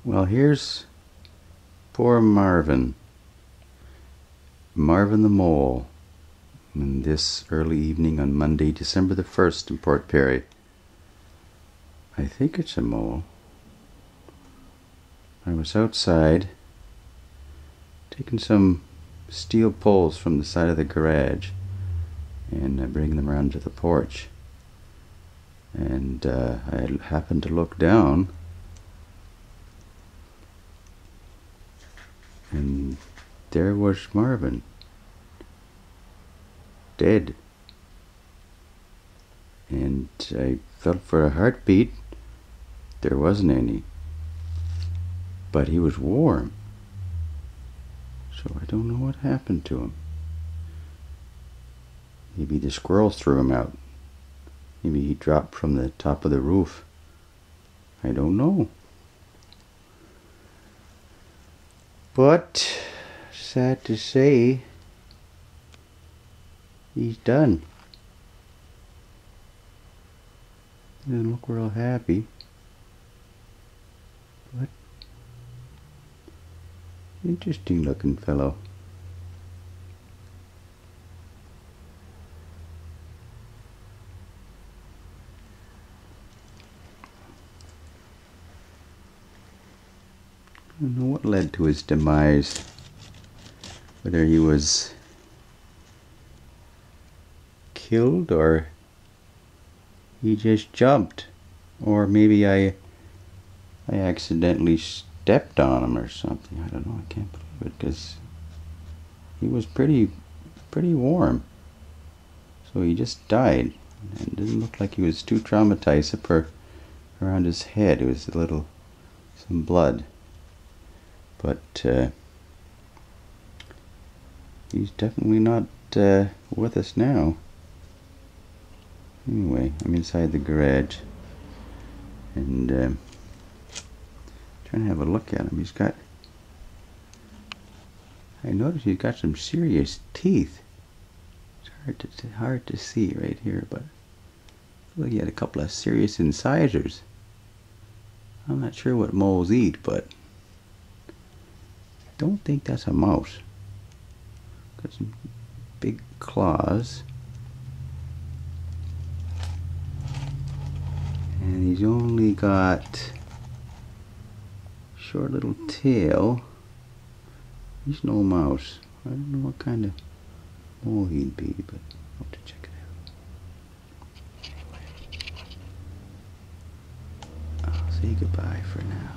Well, here's poor Marvin the mole, in this early evening on Monday, December the 1st in Port Perry. I think it's a mole. I was outside taking some steel poles from the side of the garage and bringing them around to the porch. And I happened to look down, and there was Marvin, dead. And I felt for a heartbeat. There wasn't any, but he was warm, so I don't know what happened to him. Maybe the squirrels threw him out. Maybe he dropped from the top of the roof. I don't know. But sad to say, he's done. Doesn't look real happy, but interesting looking fellow. I don't know what led to his demise, whether he was killed or he just jumped, or maybe I accidentally stepped on him or something. I don't know. I can't believe it, because he was pretty warm. So he just died, and it didn't look like he was too traumatized, except for around his head. It was some blood. But he's definitely not with us now. Anyway, I'm inside the garage and trying to have a look at him. I noticed he's got some serious teeth. It's hard to see right here, but I feel like he had a couple of serious incisors. I'm not sure what moles eat, but I don't think that's a mouse. Got some big claws. And he's only got short little tail. He's no mouse. I don't know what kind of mole he'd be, but I'll have to check it out. Anyway, I'll say goodbye for now.